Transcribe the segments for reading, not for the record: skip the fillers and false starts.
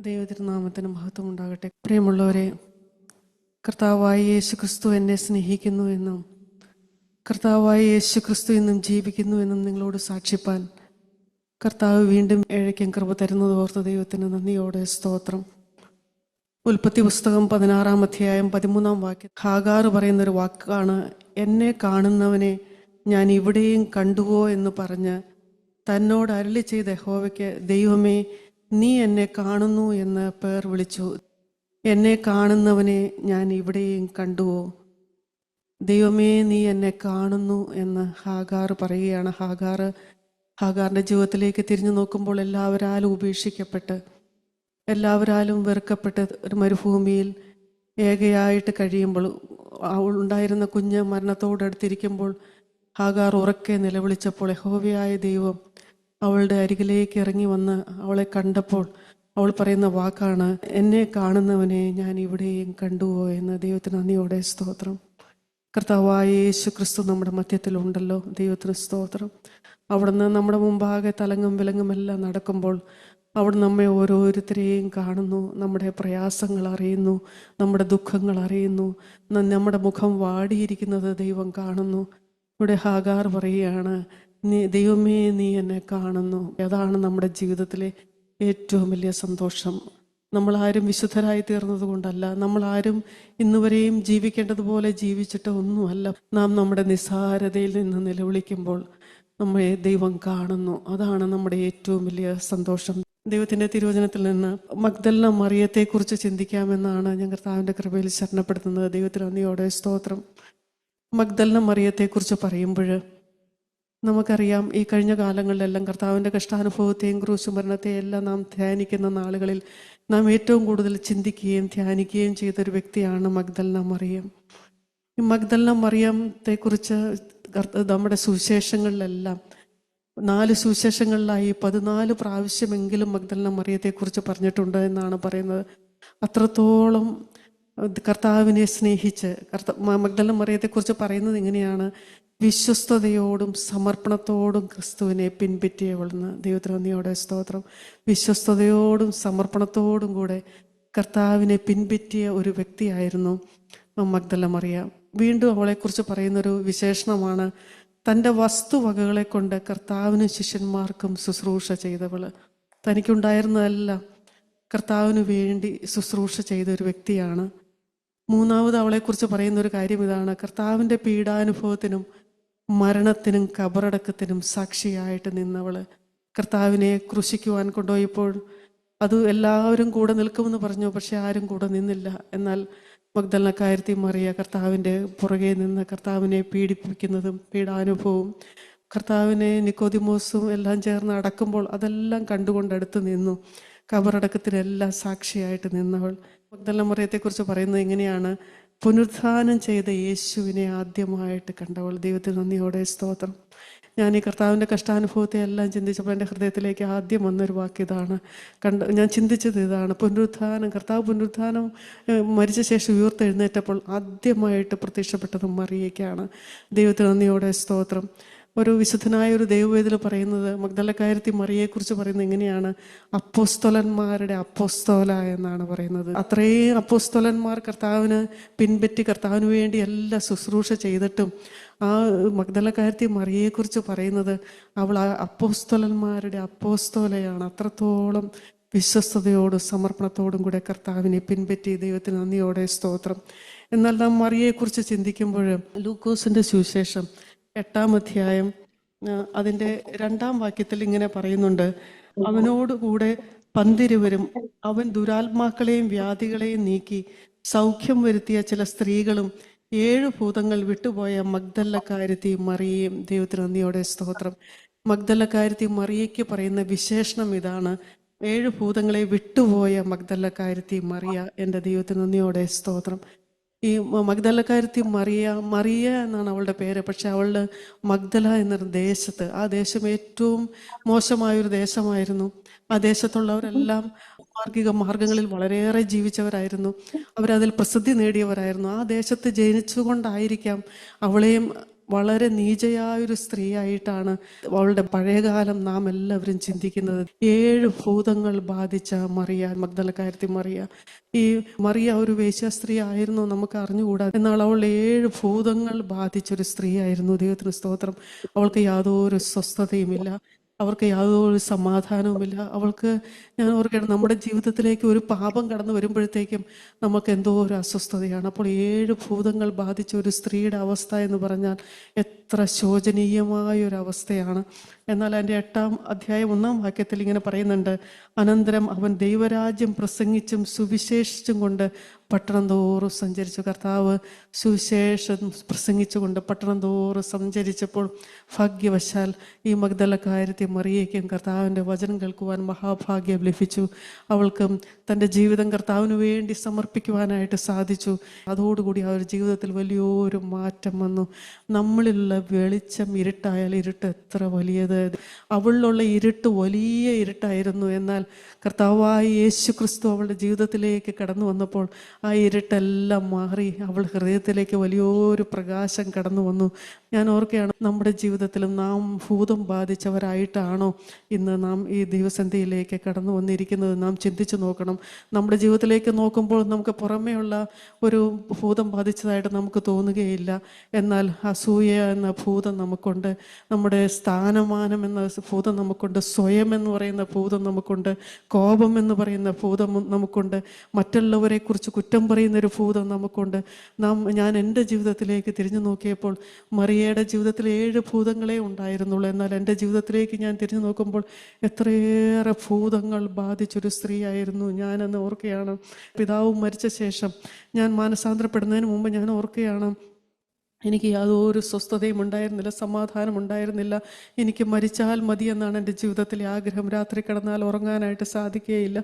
ദൈവതിരുനാമത്തിന് മഹത്വം ഉണ്ടാകട്ടെ. പ്രിയമുള്ളവരെ, കർത്താവായ യേശു ക്രിസ്തു എന്നെ സ്നേഹിക്കുന്നു എന്നും കർത്താവായ യേശു ക്രിസ്തു എന്നും ജീവിക്കുന്നു എന്നും നിങ്ങളോട് സാക്ഷിപ്പാൻ കർത്താവ് വീണ്ടും ഏഴയ്ക്കും കൃപ തരുന്നത് ഓർത്ത് ദൈവത്തിന് നന്ദിയോടെ സ്തോത്രം. ഉൽപ്പത്തി പുസ്തകം 16-ാം അധ്യായം 13-ാം വാക്യം ഹാഗാർ പറയുന്നൊരു വാക്കാണ്, എന്നെ കാണുന്നവനെ ഞാൻ ഇവിടെയും കണ്ടുവോ എന്ന് പറഞ്ഞ് തന്നോട് അരുളി ചെയ്ത യഹോവയ്ക്ക്, ദൈവമേ നീ എന്നെ കാണുന്നു എന്ന് പേർ വിളിച്ചു. എന്നെ കാണുന്നവനെ ഞാൻ ഇവിടെയും കണ്ടുവോ? ദൈവമേ നീ എന്നെ കാണുന്നു എന്ന് ഹാഗാർ പറയുകയാണ്. ഹാഗാറിൻ്റെ ജീവിതത്തിലേക്ക് തിരിഞ്ഞു നോക്കുമ്പോൾ എല്ലാവരാലും ഉപേക്ഷിക്കപ്പെട്ട് എല്ലാവരാലും വെറുക്കപ്പെട്ട് ഒരു മരുഭൂമിയിൽ ഏകയായിട്ട് കഴിയുമ്പോൾ, ഉണ്ടായിരുന്ന കുഞ്ഞ് മരണത്തോടടുത്തിരിക്കുമ്പോൾ ഹാഗാർ ഉറക്കെ നിലവിളിച്ചപ്പോൾ യഹോവയായ ദൈവം അവളുടെ അരികിലേക്ക് ഇറങ്ങി വന്ന് അവളെ കണ്ടപ്പോൾ അവൾ പറയുന്ന വാക്കാണ്, എന്നെ കാണുന്നവനെ ഞാൻ ഇവിടെയും കണ്ടുവോ എന്ന്. ദൈവത്തിന് നന്ദിയോടെ സ്തോത്രം. കർത്താവായ യേശു ക്രിസ്തു നമ്മുടെ മധ്യത്തിലുണ്ടല്ലോ. ദൈവത്തിന് സ്തോത്രം. അവിടുന്ന് നമ്മുടെ മുമ്പാകെ തലങ്ങും വിലങ്ങും എല്ലാം നടക്കുമ്പോൾ അവിടെ നമ്മെ ഓരോരുത്തരെയും കാണുന്നു. നമ്മുടെ പ്രയാസങ്ങൾ അറിയുന്നു, നമ്മുടെ ദുഃഖങ്ങൾ അറിയുന്നു, നമ്മുടെ മുഖം വാടിയിരിക്കുന്നത് ദൈവം കാണുന്നു. ഇവിടെ ഹാഗാർ പറയുകയാണ്, ദൈവമേ നീ എന്നെ കാണുന്നു. അതാണ് നമ്മുടെ ജീവിതത്തിലെ ഏറ്റവും വലിയ സന്തോഷം. നമ്മളാരും വിശുദ്ധരായി തീർന്നത് കൊണ്ടല്ല, നമ്മളാരും ഇന്നുവരെയും ജീവിക്കേണ്ടതുപോലെ ജീവിച്ചിട്ട് ഒന്നുമല്ല. നാം നമ്മുടെ നിസ്സാരതയിൽ നിന്ന് നിലവിളിക്കുമ്പോൾ നമ്മെ ദൈവം കാണുന്നു. അതാണ് നമ്മുടെ ഏറ്റവും വലിയ സന്തോഷം. ദൈവത്തിൻ്റെ തിരുവചനത്തിൽ നിന്ന് മഗ്ദലന മറിയത്തെക്കുറിച്ച് ചിന്തിക്കാമെന്നാണ് ഞാൻ കർത്താവിൻ്റെ കൃപയിൽ ശരണപ്പെടുത്തുന്നത്. ദൈവത്തിന് നന്ദിയോടെ സ്തോത്രം. മഗ്ദലന മറിയത്തെക്കുറിച്ച് പറയുമ്പോൾ നമുക്കറിയാം, ഈ കഴിഞ്ഞ കാലങ്ങളിലെല്ലാം കർത്താവിൻ്റെ കഷ്ടാനുഭവത്തെയും ക്രൂശുമരണത്തെയും എല്ലാം നാം ധ്യാനിക്കുന്ന നാളുകളിൽ നാം ഏറ്റവും കൂടുതൽ ചിന്തിക്കുകയും ധ്യാനിക്കുകയും ചെയ്തൊരു വ്യക്തിയാണ് മഗ്ദലന മറിയം. ഈ മഗ്ദലന മറിയത്തെക്കുറിച്ച് നമ്മുടെ സുവിശേഷങ്ങളിലെല്ലാം 4 സുവിശേഷങ്ങളിലായി 14 പ്രാവശ്യമെങ്കിലും മഗ്ദലന മറിയത്തെക്കുറിച്ച് പറഞ്ഞിട്ടുണ്ട് എന്നാണ് പറയുന്നത്. അത്രത്തോളം കർത്താവിനെ സ്നേഹിച്ച് മഗ്ദലന മറിയത്തെക്കുറിച്ച് പറയുന്നത് ഇങ്ങനെയാണ്, വിശ്വസ്തയോടും സമർപ്പണത്തോടും ക്രിസ്തുവിനെ പിൻപറ്റിയവളെന്ന്. ദൈവത്തിന് നന്ദിയോടെ സ്തോത്രം. വിശ്വസ്തയോടും സമർപ്പണത്തോടും കൂടെ കർത്താവിനെ പിൻപറ്റിയ ഒരു വ്യക്തിയായിരുന്നു മഗ്ദലന മറിയം. വീണ്ടും അവളെക്കുറിച്ച് പറയുന്നൊരു വിശേഷണമാണ്, തൻ്റെ വസ്തുവകകളെ കൊണ്ട് കർത്താവിനും ശിഷ്യന്മാർക്കും ശുശ്രൂഷ ചെയ്തവൾ. തനിക്കുണ്ടായിരുന്നതെല്ലാം കർത്താവിന് വേണ്ടി ശുശ്രൂഷ ചെയ്ത ഒരു വ്യക്തിയാണ്. മൂന്നാമത് അവളെക്കുറിച്ച് പറയുന്നൊരു കാര്യം ഇതാണ്, കർത്താവിൻ്റെ പീഡാനുഭവത്തിനും മരണത്തിനും കബറടക്കത്തിനും സാക്ഷിയായിട്ട് നിന്നവൾ. കർത്താവിനെ ക്രൂശിക്കുവാൻ കൊണ്ടുപോയപ്പോൾ അത് എല്ലാവരും കൂടെ നിൽക്കുമെന്ന് പറഞ്ഞു, പക്ഷെ ആരും കൂടെ നിന്നില്ല. എന്നാൽ മഗ്ദലനക്കാരത്തി മറിയ കർത്താവിൻ്റെ പുറകെ നിന്ന് കർത്താവിനെ പീഡിപ്പിക്കുന്നതും പീഡാനുഭവവും കർത്താവിനെ നിക്കോദിമോസും എല്ലാം ചേർന്ന് അടക്കുമ്പോൾ അതെല്ലാം കണ്ടുകൊണ്ടടുത്ത് നിന്നു. കബറടക്കത്തിനെല്ലാം സാക്ഷിയായിട്ട് നിന്നവൾ. മഗ്ദലന മറിയത്തെക്കുറിച്ച് പറയുന്നത് എങ്ങനെയാണ്, പുനരുത്ഥാനം ചെയ്ത യേശുവിനെ ആദ്യമായിട്ട് കണ്ടവൾ. ദൈവത്തിന് നന്ദിയോടെ സ്തോത്രം. ഞാൻ ഈ കർത്താവിൻ്റെ കഷ്ടാനുഭവത്തെ എല്ലാം ചിന്തിച്ചപ്പോൾ എൻ്റെ ഹൃദയത്തിലേക്ക് ആദ്യം വന്നൊരു വാക്കിതാണ്, ഞാൻ ചിന്തിച്ചത് ഇതാണ്, കർത്താവ് പുനരുത്ഥാനം മരിച്ച ശേഷം ഉയർത്തെഴുന്നേറ്റപ്പോൾ ആദ്യമായിട്ട് പ്രത്യക്ഷപ്പെട്ടത് മറിയയ്ക്കാണ്. ദൈവത്തിന് നന്ദിയോടെ സ്തോത്രം. ഒരു വിശുദ്ധനായ ഒരു ദൈവവേദിൽ പറയുന്നത്, മഗ്ദലക്കാരത്തി മറിയയെക്കുറിച്ച് പറയുന്നത് എങ്ങനെയാണ്, അപ്പോസ്തലന്മാരുടെ അപ്പോസ്തോല എന്നാണ് പറയുന്നത്. അത്രയും അപ്പോസ്തലന്മാർ കർത്താവിന് പിൻപറ്റി കർത്താവിന് വേണ്ടി എല്ലാ ശുശ്രൂഷ ചെയ്തിട്ടും ആ മഗ്ദലക്കാരത്തി മറിയയെക്കുറിച്ച് പറയുന്നത് അവൾ ആ അപ്പോസ്തലന്മാരുടെ അപ്പോസ്തോലയാണ്. അത്രത്തോളം വിശ്വസ്തയോടും സമർപ്പണത്തോടും കൂടെ കർത്താവിനെ പിൻപറ്റി. ദൈവത്തിന് നന്ദിയോടെ സ്തോത്രം. എന്നാൽ നാം മറിയയെക്കുറിച്ച് ചിന്തിക്കുമ്പോൾ ലൂക്കോസിൻ്റെ സുവിശേഷം 8-ാം അധ്യായം അതിൻ്റെ 2-ാം വാക്യത്തിൽ ഇങ്ങനെ പറയുന്നുണ്ട്, അവനോടുകൂടെ 12 അവൻ ദുരാത്മാക്കളെയും വ്യാധികളെയും നീക്കി സൗഖ്യം വരുത്തിയ ചില സ്ത്രീകളും 7 ഭൂതങ്ങൾ വിട്ടുപോയ മഗ്ദലക്കാരത്തി മറിയയും. ദൈവത്തിന് നന്ദിയോടെ സ്തോത്രം. മഗ്ദലക്കാരത്തി മറിയയ്ക്ക് പറയുന്ന വിശേഷണം ഇതാണ്, 7 ഭൂതങ്ങളെ വിട്ടുപോയ മഗ്ദലക്കാരത്തി മറിയ. എൻ്റെ ദൈവത്തിന് നന്ദിയോടെ സ്തോത്രം. ഈ മഗ്ദലക്കാരത്തി മറിയ എന്നാണ് അവളുടെ പേര്. പക്ഷെ അവളുടെ മഗ്ദല എന്നൊരു ദേശത്ത്, ആ ദേശം ഏറ്റവും മോശമായൊരു ദേശമായിരുന്നു. ആ ദേശത്തുള്ളവരെല്ലാം മാർഗങ്ങളിൽ വളരെയേറെ ജീവിച്ചവരായിരുന്നു. അവരതിൽ പ്രസിദ്ധി നേടിയവരായിരുന്നു. ആ ദേശത്ത് ജനിച്ചുകൊണ്ടായിരിക്കാം അവളെയും വളരെ നീചയായൊരു സ്ത്രീയായിട്ടാണ് അവളുടെ പഴയകാലം നാം എല്ലാവരും ചിന്തിക്കുന്നത്. 7 ഭൂതങ്ങൾ ബാധിച്ച മറിയ, മഗ്ദലക്കാരത്തി മറിയ. ഈ മറിയ ഒരു വേശ്യ സ്ത്രീ ആയിരുന്നു നമുക്ക് അറിഞ്ഞുകൂടാ. എന്നാൽ അവൾ 7 ഭൂതങ്ങൾ ബാധിച്ചൊരു സ്ത്രീ ആയിരുന്നു. ദൈവത്തിന് സ്തോത്രം. അവൾക്ക് യാതൊരു സ്വസ്ഥതയുമില്ല, അവർക്ക് യാതൊരു സമാധാനവുമില്ല. അവൾക്ക്, ഞാൻ ഓർക്കണം, നമ്മുടെ ജീവിതത്തിലേക്ക് ഒരു പാപം കടന്നു വരുമ്പോഴത്തേക്കും നമുക്ക് എന്തോ ഒരു അസ്വസ്ഥതയാണ്. അപ്പോൾ 7 ഭൂതങ്ങൾ ബാധിച്ച ഒരു സ്ത്രീയുടെ അവസ്ഥ എന്ന് പറഞ്ഞാൽ എത്ര ശോചനീയമായൊരവസ്ഥയാണ്. എന്നാൽ അതിൻ്റെ 8-ാം അധ്യായം 1-ാം വാക്യത്തിൽ ഇങ്ങനെ പറയുന്നുണ്ട്: അനന്തരം അവൻ ദൈവരാജ്യം പ്രസംഗിച്ചും സുവിശേഷിച്ചും കൊണ്ട് പട്ടണം തോറും സഞ്ചരിച്ചു. കർത്താവ് സുവിശേഷം പ്രസംഗിച്ചുകൊണ്ട് പട്ടണം തോറും സഞ്ചരിച്ചപ്പോൾ ഭാഗ്യവശാൽ ഈ മഗ്ദലക്കാരത്തി മറിയയ്ക്കും കർത്താവിൻ്റെ വചനം കേൾക്കുവാൻ മഹാഭാഗ്യം ലഭിച്ചു. അവൾക്കും തൻ്റെ ജീവിതം കർത്താവിന് വേണ്ടി സമർപ്പിക്കുവാനായിട്ട് സാധിച്ചു. അതോടുകൂടി ആ ഒരു ജീവിതത്തിൽ വലിയൊരു മാറ്റം വന്നു. നമ്മളിലുള്ള വെളിച്ചം ഇരുട്ടായാൽ ഇരുട്ട് എത്ര വലിയത്! അവളിലുള്ള ഇരുട്ട് വലിയ ഇരുട്ടായിരുന്നു. എന്നാൽ കർത്താവായ യേശു ക്രിസ്തു അവളുടെ ജീവിതത്തിലേക്ക് കടന്നു വന്നപ്പോൾ ആ ഇരുട്ടെല്ലാം മാറി അവൾ ഹൃദയത്തിലേക്ക് വലിയൊരു പ്രകാശം കടന്നു വന്നു. ഞാൻ ഓർക്കുകയാണ്, നമ്മുടെ ജീവിതത്തിലും നാം ഭൂതം ബാധിച്ചവരായിട്ടാണോ ഇന്ന് നാം ഈ ദൈവസന്ധിയിലേക്ക് കടന്നു വന്നിരിക്കുന്നത്? നാം ചിന്തിച്ചു നോക്കണം. നമ്മുടെ ജീവിതത്തിലേക്ക് നോക്കുമ്പോൾ നമുക്ക് പുറമേയുള്ള ഒരു ഭൂതം ബാധിച്ചതായിട്ട് നമുക്ക് തോന്നുകയില്ല. എന്നാൽ അസൂയ എന്ന ഭൂതം നമുക്കുണ്ട്, നമ്മുടെ സ്ഥാനമാനം എന്ന ഭൂതം നമുക്കുണ്ട്, സ്വയം എന്ന് പറയുന്ന ഭൂതം നമുക്കുണ്ട്, കോപം എന്ന് പറയുന്ന ഭൂതം നമുക്കുണ്ട്, മറ്റുള്ളവരെ കുറിച്ച് കുറ്റം പറയുന്നൊരു ഭൂതം നമുക്കുണ്ട്. ഞാൻ എൻ്റെ ജീവിതത്തിലേക്ക് തിരിഞ്ഞു നോക്കിയപ്പോൾ മറിയയുടെ ജീവിതത്തിൽ 7 ഭൂതങ്ങളെ ഉണ്ടായിരുന്നുള്ളൂ. എന്നാൽ എൻ്റെ ജീവിതത്തിലേക്ക് ഞാൻ തിരിഞ്ഞു നോക്കുമ്പോൾ എത്രയേറെ ഭൂതങ്ങൾ ബാധിച്ചൊരു സ്ത്രീയായിരുന്നു ഞാനെന്ന് ഓർക്കുകയാണ്. പിതാവ് മരിച്ച ശേഷം ഞാൻ മാനസാന്തരപ്പെടുന്നതിന് മുമ്പ് ഞാൻ ഓർക്കുകയാണ്, എനിക്ക് യാതൊരു സ്വസ്ഥതയും ഉണ്ടായിരുന്നില്ല, സമാധാനം ഉണ്ടായിരുന്നില്ല. എനിക്ക് മരിച്ചാൽ മതി എന്നാണ് എൻ്റെ ജീവിതത്തിലെ ആഗ്രഹം. രാത്രി കിടന്നാൽ ഉറങ്ങാനായിട്ട് സാധിക്കുകയില്ല.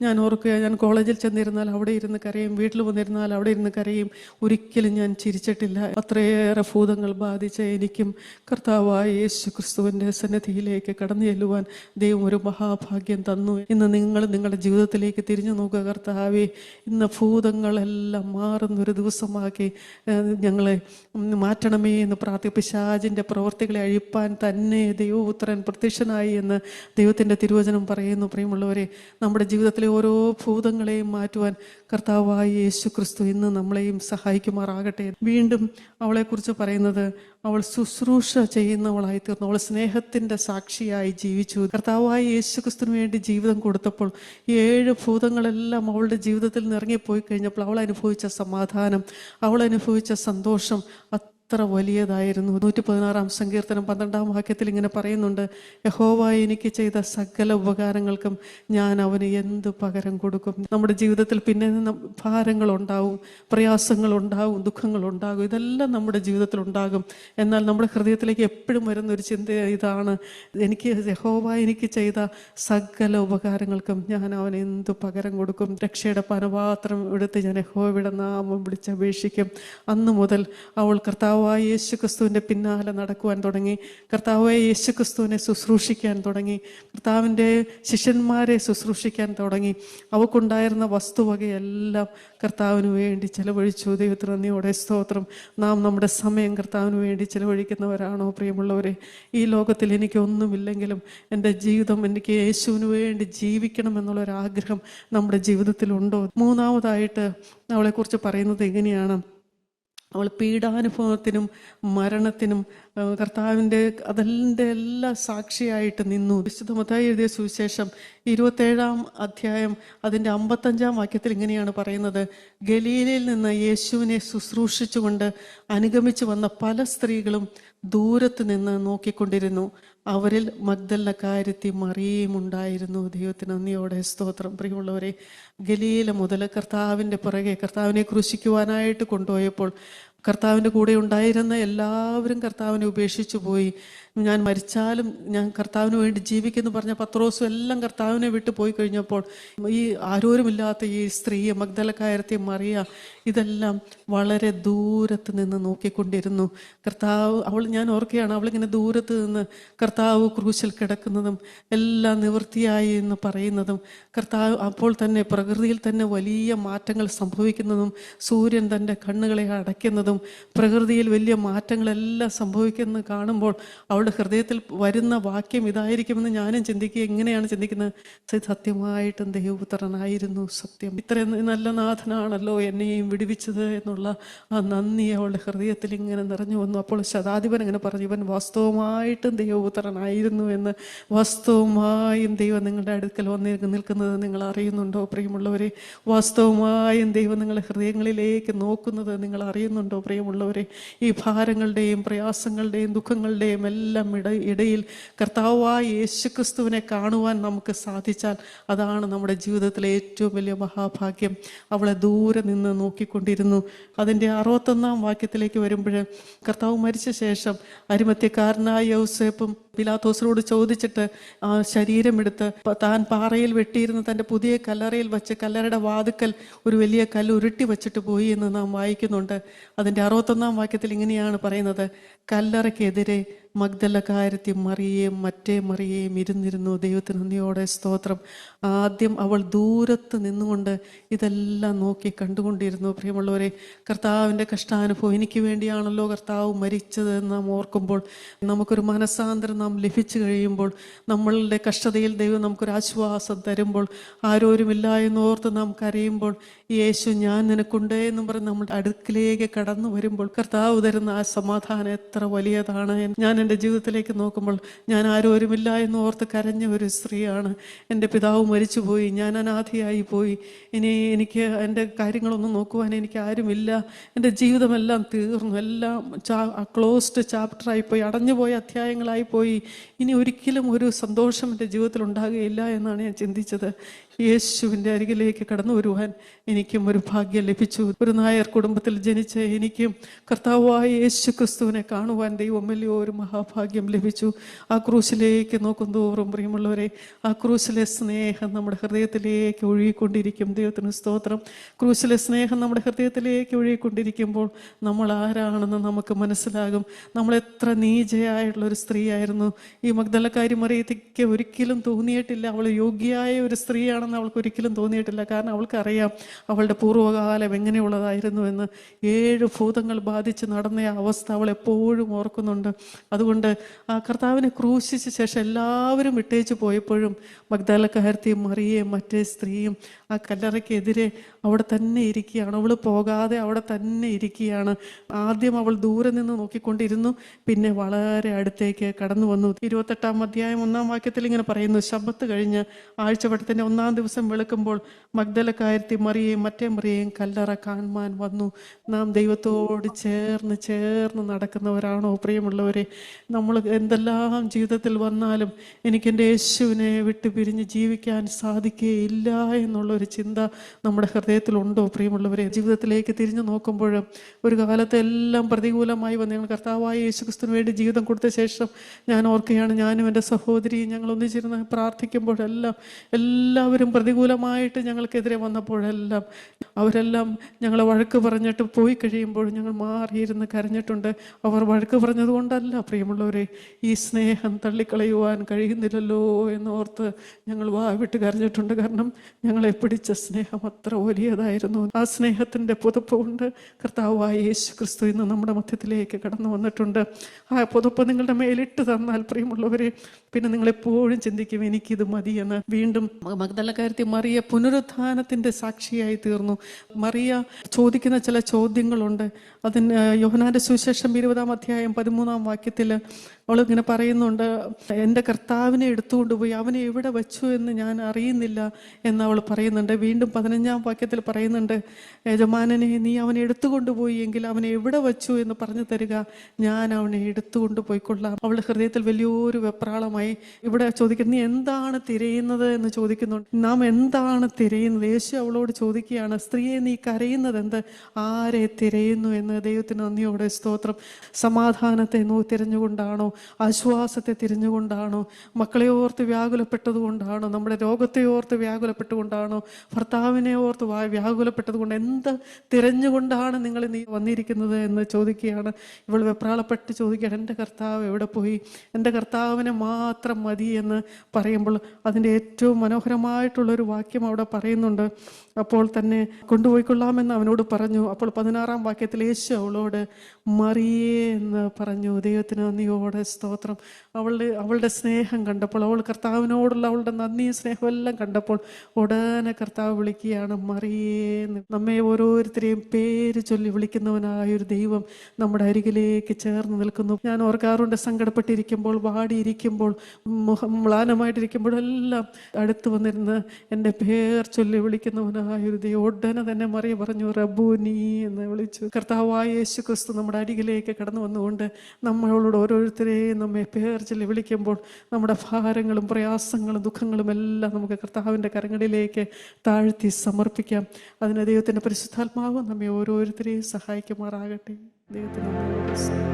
ഞാൻ ഓർക്കുക, ഞാൻ കോളേജിൽ ചെന്നിരുന്നാൽ അവിടെ ഇരുന്ന് കരയും, വീട്ടിൽ വന്നിരുന്നാൽ അവിടെ ഇരുന്ന് കരയും. ഒരിക്കലും ഞാൻ ചിരിച്ചിട്ടില്ല. അത്രയേറെ ഭൂതങ്ങൾ ബാധിച്ച എനിക്കും കർത്താവായ യേശു ക്രിസ്തുവിൻ്റെ സന്നിധിയിലേക്ക് കടന്നു ചെല്ലുവാൻ ദൈവം ഒരു മഹാഭാഗ്യം തന്നു. ഇന്ന് നിങ്ങൾ നിങ്ങളുടെ ജീവിതത്തിലേക്ക് തിരിഞ്ഞു നോക്കുക. കർത്താവേ, ഇന്ന് ഭൂതങ്ങളെല്ലാം മാറുന്നൊരു ദിവസമാക്കി ഞങ്ങളെ മാറ്റണമേ എന്ന് പിശാചിൻ്റെ പ്രവൃത്തികളെ അഴിപ്പാൻ തന്നെ ദൈവപുത്രൻ പ്രത്യക്ഷനായി എന്ന് ദൈവത്തിൻ്റെ തിരുവചനം പറയുന്നു. പ്രിയമുള്ളവരെ, നമ്മുടെ ജീവിതത്തിലെ ഓരോ ഭൂതങ്ങളെയും മാറ്റുവാൻ കർത്താവായ യേശു ക്രിസ്തു ഇന്ന് നമ്മളെയും സഹായിക്കുമാറാകട്ടെ. വീണ്ടും അവളെക്കുറിച്ച് പറയുന്നത്, അവൾ ശുശ്രൂഷ ചെയ്യുന്നവളായി തീർന്നു. അവൾ സ്നേഹത്തിൻ്റെ സാക്ഷിയായി ജീവിച്ചു. കർത്താവായ യേശു ക്രിസ്തുവിന് വേണ്ടി ജീവിതം കൊടുത്തപ്പോൾ 7 ഭൂതങ്ങളെല്ലാം അവളുടെ ജീവിതത്തിൽ നിന്ന് ഇറങ്ങിപ്പോയി കഴിഞ്ഞപ്പോൾ അവൾ അനുഭവിച്ച സമാധാനം, അവൾ അനുഭവിച്ച സന്തോഷം എത്ര വലിയതായിരുന്നു. 116-ാം സങ്കീർത്തനം 12-ാം വാക്യത്തിൽ ഇങ്ങനെ പറയുന്നുണ്ട്: യഹോവ എനിക്ക് ചെയ്ത സകല ഉപകാരങ്ങൾക്കും ഞാൻ അവന് എന്ത് പകരം കൊടുക്കും. നമ്മുടെ ജീവിതത്തിൽ പിന്നെ ഭാരങ്ങളുണ്ടാവും, പ്രയാസങ്ങളുണ്ടാവും, ദുഃഖങ്ങളുണ്ടാകും, ഇതെല്ലാം നമ്മുടെ ജീവിതത്തിൽ ഉണ്ടാകും. എന്നാൽ നമ്മുടെ ഹൃദയത്തിലേക്ക് എപ്പോഴും വരുന്നൊരു ചിന്ത ഇതാണ്: യഹോവ എനിക്ക് ചെയ്ത സകല ഉപകാരങ്ങൾക്കും ഞാൻ അവന് എന്ത് പകരം കൊടുക്കും. രക്ഷയുടെ പാനപാത്രം എടുത്ത് ഞാൻ യഹോവയുടെ നാമം വിളിച്ചപേക്ഷിക്കും. അന്നു മുതൽ അവൾ കർത്താവായ യേശു ക്രിസ്തുവിൻ്റെ പിന്നാലെ നടക്കുവാൻ തുടങ്ങി. കർത്താവായ യേശു ക്രിസ്തുവിനെ ശുശ്രൂഷിക്കാൻ തുടങ്ങി. കർത്താവിൻ്റെ ശിഷ്യന്മാരെ ശുശ്രൂഷിക്കാൻ തുടങ്ങി. അവൾക്കുണ്ടായിരുന്ന വസ്തുവകയെല്ലാം കർത്താവിന് വേണ്ടി ചെലവഴിച്ചു. ദൈവത്തിന് നന്ദിയോടെ സ്തോത്രം. നാം നമ്മുടെ സമയം കർത്താവിന് വേണ്ടി ചെലവഴിക്കുന്നവരാണോ? പ്രിയമുള്ളവരെ, ഈ ലോകത്തിൽ എനിക്കൊന്നുമില്ലെങ്കിലും എൻ്റെ ജീവിതം എനിക്ക് യേശുവിന് വേണ്ടി ജീവിക്കണം എന്നുള്ളൊരാഗ്രഹം നമ്മുടെ ജീവിതത്തിലുണ്ടോ? മൂന്നാമതായിട്ട് അവളെക്കുറിച്ച് പറയുന്നത് എങ്ങനെയാണ്? അവൾ പീഡാനുഭവത്തിനും മരണത്തിനും കർത്താവിൻ്റെ അതിൻ്റെ എല്ലാ സാക്ഷിയായിട്ട് നിന്നു. വിശുദ്ധ മത്തായി എഴുതിയ സുവിശേഷം 27-ാം അധ്യായം അതിൻ്റെ 55-ാം വാക്യത്തിൽ ഇങ്ങനെയാണ് പറയുന്നത്: ഗലീലയിൽ നിന്ന് യേശുവിനെ ശുശ്രൂഷിച്ചുകൊണ്ട് അനുഗമിച്ചു വന്ന പല സ്ത്രീകളും ദൂരത്ത് നിന്ന് നോക്കിക്കൊണ്ടിരുന്നു. അവരിൽ മഗ്ദലക്കാരത്തി മറിയയും ഉണ്ടായിരുന്നു. ദൈവത്തിന് നന്ദിയോടെ സ്തോത്രം. പ്രിയമുള്ളവരെ, ഗലീല മുതൽ കർത്താവിൻ്റെ പുറകെ കർത്താവിനെ ക്രൂശിക്കുവാനായിട്ട് കൊണ്ടുപോയപ്പോൾ കർത്താവിൻ്റെ കൂടെ ഉണ്ടായിരുന്ന എല്ലാവരും കർത്താവിനെ ഉപേക്ഷിച്ചു പോയി. ഞാൻ മരിച്ചാലും ഞാൻ കർത്താവിന് വേണ്ടി ജീവിക്കുമെന്ന് പറഞ്ഞ പത്രോസും എല്ലാം കർത്താവിനെ വിട്ടു പോയി കഴിഞ്ഞപ്പോൾ ഈ ആരോരുമില്ലാത്ത ഈ സ്ത്രീയെ, മഗ്ദലക്കാരത്തി മറിയ, ഇതെല്ലാം വളരെ ദൂരത്ത് നിന്ന് നോക്കിക്കൊണ്ടിരുന്നു. കർത്താവ് ഞാൻ ഓർക്കുകയാണ്, അവളിങ്ങനെ ദൂരത്ത് നിന്ന് കർത്താവ് ക്രൂശിൽ കിടക്കുന്നതും എല്ലാം നിവൃത്തിയായി എന്ന് പറയുന്നതും, കർത്താവ് അപ്പോൾ തന്നെ പ്രകൃതിയിൽ തന്നെ വലിയ മാറ്റങ്ങൾ സംഭവിക്കുന്നതും, സൂര്യൻ തൻ്റെ കണ്ണുകളെ അടയ്ക്കുന്നതും, പ്രകൃതിയിൽ വലിയ മാറ്റങ്ങളെല്ലാം സംഭവിക്കുന്നത് കാണുമ്പോൾ അവളുടെ ഹൃദയത്തിൽ വരുന്ന വാക്യം ഇതായിരിക്കുമെന്ന് ഞാനും ചിന്തിക്കുക. എങ്ങനെയാണ് ചിന്തിക്കുന്നത്? സത്യമായിട്ടും ദൈവപുത്രനായിരുന്നു സത്യം. ഇത്രയും നല്ല നാഥനാണല്ലോ എന്നെയും വിടുവിച്ചത് എന്നുള്ള ആ നന്ദി അവളുടെ ഹൃദയത്തിൽ ഇങ്ങനെ നിറഞ്ഞു വന്നു. അപ്പോൾ ശതാധിപൻ ഇങ്ങനെ പറഞ്ഞു, ഇവൻ വാസ്തവമായിട്ടും ദൈവപുത്രനായിരുന്നു എന്ന്. വാസ്തവമായും ദൈവം നിങ്ങളുടെ അടുക്കൽ വന്ന് നിൽക്കുന്നത് നിങ്ങൾ അറിയുന്നുണ്ടോ പ്രിയമുള്ളവരെ? വാസ്തവമായും ദൈവം നിങ്ങളുടെ ഹൃദയങ്ങളിലേക്ക് നോക്കുന്നത് നിങ്ങൾ അറിയുന്നുണ്ടോ പ്രിയമുള്ളവരെ? ഈ ഭാരങ്ങളുടെയും പ്രയാസങ്ങളുടെയും ദുഃഖങ്ങളുടെയും എല്ലാം ഇടയിൽ കർത്താവായ യേശുക്രിസ്തുവിനെ കാണുവാൻ നമുക്ക് സാധിച്ചാൽ അതാണ് നമ്മുടെ ജീവിതത്തിലെ ഏറ്റവും വലിയ മഹാഭാഗ്യം. അവളെ ദൂരെ നിന്ന് നോക്കിക്കൊണ്ടിരുന്നു. അതിൻ്റെ 61-ാം വാക്യത്തിലേക്ക് വരുമ്പോൾ, കർത്താവ് മരിച്ച ശേഷം അരിമത്യക്കാരനായ യൗസേപ്പും പിലാത്തോസിനോട് ചോദിച്ചിട്ട് ആ ശരീരമെടുത്ത് താൻ പാറയിൽ വെട്ടിയിരുന്ന തൻ്റെ പുതിയ കല്ലറയിൽ വച്ച് കല്ലറയുടെ വാതുക്കൽ ഒരു വലിയ കല്ല് ഉരുട്ടി വച്ചിട്ട് പോയി എന്ന് നാം വായിക്കുന്നുണ്ട്. അതിൻ്റെ 61-ാം വാക്യത്തിൽ ഇങ്ങനെയാണ് പറയുന്നത്: കല്ലറയ്ക്കെതിരെ മഗ്ദലക്കാരത്തി മറിയേയും മറ്റേ മറിയേയും ഇരുന്നിരുന്നു. ദൈവത്തിന് നന്ദിയോടെ സ്തോത്രം. ആദ്യം അവൾ ദൂരത്ത് നിന്നുകൊണ്ട് ഇതെല്ലാം നോക്കി കണ്ടുകൊണ്ടിരുന്നു. പ്രിയമുള്ളവരെ, കർത്താവിൻ്റെ കഷ്ടാനുഭവം എനിക്ക് വേണ്ടിയാണല്ലോ കർത്താവ് മരിച്ചത് എന്ന് നാം ഓർക്കുമ്പോൾ, നമുക്കൊരു മനസ്സാന്തരം നാം ലഭിച്ചു കഴിയുമ്പോൾ, നമ്മളുടെ കഷ്ടതയിൽ ദൈവം നമുക്കൊരു ആശ്വാസം തരുമ്പോൾ, ആരോരുമില്ല എന്നോർത്ത് നാം കരയുമ്പോൾ, യേശു ഞാൻ നിനക്കുണ്ട് എന്നും പറഞ്ഞ് നമ്മുടെ അടുക്കിലേക്ക് കടന്നു വരുമ്പോൾ കർത്താവ് തരുന്ന ആ സമാധാനം എത്ര വലിയതാണ്. ഞാൻ എൻ്റെ ജീവിതത്തിലേക്ക് നോക്കുമ്പോൾ, ഞാൻ ആരോരുമില്ല എന്ന് ഓർത്ത് കരഞ്ഞ ഒരു സ്ത്രീയാണ്. എൻ്റെ പിതാവ് മരിച്ചുപോയി, ഞാൻ അനാഥയായി പോയി, ഇനി എനിക്ക് എൻ്റെ കാര്യങ്ങളൊന്നും നോക്കുവാൻ എനിക്ക് ആരുമില്ല, എൻ്റെ ജീവിതമെല്ലാം തീർന്നു, എല്ലാം ക്ലോസ്ഡ് ചാപ്റ്ററായിപ്പോയി, അടഞ്ഞുപോയ അധ്യായങ്ങളായിപ്പോയി, ഇനി ഒരിക്കലും ഒരു സന്തോഷം എൻ്റെ ജീവിതത്തിൽ ഉണ്ടാകുകയില്ല എന്നാണ് ഞാൻ ചിന്തിച്ചത്. യേശുവിൻ്റെ അരികിലേക്ക് കടന്നു വരുവാൻ എനിക്കും ഒരു ഭാഗ്യം ലഭിച്ചു. ഒരു നായർ കുടുംബത്തിൽ ജനിച്ച എനിക്കും കർത്താവായ യേശു ക്രിസ്തുവിനെ കാണുവാൻ ദൈവം വലിയ ഒരു മഹാഭാഗ്യം ലഭിച്ചു. ആ ക്രൂശിലേക്ക് നോക്കും തോറും പ്രിയമുള്ളവരെ, ആ ക്രൂശിലെ സ്നേഹം നമ്മുടെ ഹൃദയത്തിലേക്ക് ഒഴുകിക്കൊണ്ടിരിക്കും. ദൈവത്തിന് സ്തോത്രം. ക്രൂശിലെ സ്നേഹം നമ്മുടെ ഹൃദയത്തിലേക്ക് ഒഴുകിക്കൊണ്ടിരിക്കുമ്പോൾ നമ്മൾ ആരാണെന്ന് നമുക്ക് മനസ്സിലാകും. നമ്മൾ എത്ര നീചയായിട്ടുള്ളൊരു സ്ത്രീയായിരുന്നു. ഈ മഗ്ദലക്കാരി മറിയത്തിക്ക് ഒരിക്കലും തോന്നിയിട്ടില്ല അവൾ യോഗ്യയായ ഒരു സ്ത്രീയാണെന്ന് അവൾക്ക് ഒരിക്കലും തോന്നിയിട്ടില്ല. കാരണം അവൾക്കറിയാം അവളുടെ പൂർവ്വകാലം എങ്ങനെയുള്ളതായിരുന്നു എന്ന്. 7 ഭൂതങ്ങൾ ബാധിച്ച് നടന്ന അവസ്ഥ അവൾ എപ്പോഴും ഓർക്കുന്നുണ്ട്. അതുകൊണ്ട് ആ കർത്താവിനെ ക്രൂശിച്ച ശേഷം എല്ലാവരും വിട്ടേച്ച് പോയപ്പോഴും മഗ്ദലക്കാരത്തിയും മറിയയും മറ്റേ സ്ത്രീയും ആ കല്ലറയ്ക്കെതിരെ അവിടെ തന്നെ ഇരിക്കുകയാണ്. അവൾ പോകാതെ അവിടെ തന്നെ ഇരിക്കുകയാണ്. ആദ്യം അവൾ ദൂരെ നിന്ന് നോക്കിക്കൊണ്ടിരുന്നു, പിന്നെ വളരെ അടുത്തേക്ക് കടന്നു വന്നു. 28-ാം അധ്യായം 1-ാം വാക്യത്തിൽ ഇങ്ങനെ പറയുന്നു: ശബ്ബത്ത് കഴിഞ്ഞ് ആഴ്ചവട്ടത്തിൻ്റെ 1-ാം ദിവസം വെളുക്കുമ്പോൾ മഗ്ദലക്കാരത്തി മറിയയും മറ്റേ മറിയയും കല്ലറ കാണുവാൻ വന്നു. നാം ദൈവത്തോട് ചേർന്ന് നടക്കുന്നവരാണോ പ്രിയമുള്ളവരെ? നമ്മൾ എന്തെല്ലാം ജീവിതത്തിൽ വന്നാലും എനിക്കെൻ്റെ യേശുവിനെ വിട്ടു പിരിഞ്ഞ് ജീവിക്കാൻ സാധിക്കുകയില്ല എന്നുള്ളൊരു ചിന്ത നമ്മുടെ ഹൃദയത്തിലുണ്ടോ പ്രിയമുള്ളവരെ? ജീവിതത്തിലേക്ക് തിരിഞ്ഞു നോക്കുമ്പോൾ ഒരു കാലത്ത് എല്ലാം പ്രതികൂലമായി വന്ന് ഞങ്ങൾ കർത്താവായ യേശു ക്രിസ്തുവിന് വേണ്ടി ജീവിതം കൊടുത്ത ശേഷം ഞാൻ ഓർക്കുകയാണ്, ഞാനും എൻ്റെ സഹോദരിയും ഞങ്ങൾ ഒന്നിച്ചിരുന്ന് പ്രാർത്ഥിക്കുമ്പോഴെല്ലാം എല്ലാവരും പ്രതികൂലമായിട്ട് ഞങ്ങൾക്കെതിരെ വന്നപ്പോഴെല്ലാം അവരെല്ലാം ഞങ്ങളെ വഴക്ക് പറഞ്ഞിട്ട് പോയി കഴിയുമ്പോൾ ഞങ്ങൾ മാറിയിരുന്ന് കരഞ്ഞിട്ടുണ്ട്. അവർ വഴക്ക് പറഞ്ഞതുകൊണ്ടല്ല പ്രിയമുള്ളവരെ, ഈ സ്നേഹം തള്ളിക്കളയുവാൻ കഴിയുന്നില്ലല്ലോ എന്നോർത്ത് ഞങ്ങൾ വിട്ട് കരഞ്ഞിട്ടുണ്ട്. കാരണം ഞങ്ങളെ പിടിച്ച സ്നേഹം അത്ര വലിയതായിരുന്നു. ആ സ്നേഹത്തിൻ്റെ പുതപ്പ് കൊണ്ട് കർത്താവായ യേശു ക്രിസ്തു ഇന്ന് നമ്മുടെ മധ്യത്തിലേക്ക് കടന്നു വന്നിട്ടുണ്ട്. ആ പുതപ്പ് നിങ്ങളുടെ മേലിട്ട് തന്നാൽ പ്രിയമുള്ളവരെ, പിന്നെ നിങ്ങളെപ്പോഴും ചിന്തിക്കും എനിക്കിത് മതിയെന്ന്. വീണ്ടും മഗ്ദലക്കാരത്തി മറിയ പുനരുത്ഥാനത്തിൻ്റെ സാക്ഷിയായി തീർന്നു. മറിയ ചോദിക്കുന്ന ചില ചോദ്യങ്ങളുണ്ട്. അതിന് യോഹന്നാന്റെ സുവിശേഷം 20-ാം അധ്യായം 13-ാം വാക്യത്തിൽ അവളിങ്ങനെ പറയുന്നുണ്ട്: എൻ്റെ കർത്താവിനെ എടുത്തുകൊണ്ടുപോയി അവനെ എവിടെ വച്ചു എന്ന് ഞാൻ അറിയുന്നില്ല എന്ന് അവൾ പറയുന്നുണ്ട്. വീണ്ടും 15-ാം വാക്യത്തിൽ പറയുന്നുണ്ട്: യജമാനനെ, നീ അവനെ എടുത്തുകൊണ്ടുപോയി എങ്കിൽ അവനെ എവിടെ വച്ചു എന്ന് പറഞ്ഞു തരിക, ഞാൻ അവനെ എടുത്തുകൊണ്ട് പോയിക്കൊള്ളാം. അവളുടെ ഹൃദയത്തിൽ വലിയൊരു വെപ്രാളമായി. ഇവിടെ ചോദിക്കുന്നത്, നീ എന്താണ് തിരയുന്നത് എന്ന് ചോദിക്കുന്നുണ്ട്. നാം എന്താണ് തിരയുന്നത്? യേശു അവളോട് ചോദിക്കുകയാണ്, സ്ത്രീയെ, നീ കരയുന്നത് എന്ത്? ആരെ തിരയുന്നു എന്ന്. ദൈവത്തിന് നന്ദിയോടെ സ്തോത്രം. സമാധാനത്തെ തിരഞ്ഞുകൊണ്ടാണോ? ആശ്വാസത്തെ തിരിഞ്ഞുകൊണ്ടാണോ, മക്കളെ ഓർത്ത് വ്യാകുലപ്പെട്ടതുകൊണ്ടാണോ, നമ്മുടെ രോഗത്തെ ഓർത്ത് വ്യാകുലപ്പെട്ടുകൊണ്ടാണോ, ഭർത്താവിനെ ഓർത്ത് വ്യാകുലപ്പെട്ടത് കൊണ്ട് എന്ത് തിരഞ്ഞുകൊണ്ടാണ് നിങ്ങൾ നീ വന്നിരിക്കുന്നത് എന്ന് ചോദിക്കുകയാണ്. ഇവൾ വെപ്രാളപ്പെട്ട് ചോദിക്കുകയാണ്, എൻ്റെ കർത്താവ് എവിടെ പോയി? എൻ്റെ കർത്താവിനെ മാത്രം മതി എന്ന് പറയുമ്പോൾ അതിൻ്റെ ഏറ്റവും മനോഹരമായിട്ടുള്ളൊരു വാക്യം അവിടെ പറയുന്നുണ്ട്. അപ്പോൾ തന്നെ കൊണ്ടുപോയിക്കൊള്ളാമെന്ന് അവനോട് പറഞ്ഞു. അപ്പോൾ 16-ാം വാക്യത്തിൽ യേശു അവളോട് മറിയേ എന്ന് പറഞ്ഞു. ദൈവത്തിന് നന്ദിയോടെ സ്തോത്രം. അവളുടെ സ്നേഹം കണ്ടപ്പോൾ, അവൾ കർത്താവിനോടുള്ള അവളുടെ നന്ദിയും സ്നേഹവും എല്ലാം കണ്ടപ്പോൾ ഉടനെ കർത്താവ് വിളിക്കുകയാണ് മറിയേ എന്ന്. നമ്മെ ഓരോരുത്തരെയും പേര് ചൊല്ലി വിളിക്കുന്നവനായൊരു ദൈവം നമ്മുടെ അരികിലേക്ക് ചേർന്ന് നിൽക്കുന്നു. ഞാൻ ഓർക്കാറുണ്ട്, സങ്കടപ്പെട്ടിരിക്കുമ്പോൾ, വാടിയിരിക്കുമ്പോൾ, മുഖം മ്ലാനമായിട്ടിരിക്കുമ്പോഴെല്ലാം അടുത്ത് വന്നിരുന്ന് എൻ്റെ പേർ ചൊല്ലി വിളിക്കുന്നവനായൊരു ദൈവം. ഉടനെ തന്നെ മറിയ പറഞ്ഞു റബ്ബൂനി എന്ന് വിളിച്ചു. കർത്താവായ യേശു ക്രിസ്തു നമ്മുടെ അരികിലേക്ക് കടന്നു വന്നുകൊണ്ട് നമ്മളോട് ഓരോരുത്തരെയും നമ്മെ പേർ ചൊല്ലി വിളിക്കുമ്പോൾ നമ്മുടെ ഭാരങ്ങളും പ്രയാസങ്ങളും ദുഃഖങ്ങളും എല്ലാം നമുക്ക് കർത്താവിൻ്റെ കരങ്ങളിലേക്ക് താഴ്ത്തി സമർപ്പിക്കാം. അതിന് ദൈവത്തിൻ്റെ പരിശുദ്ധാത്മാവ് നമ്മെ ഓരോരുത്തരെയും സഹായിക്കുമാറാകട്ടെ. ദൈവത്തിന്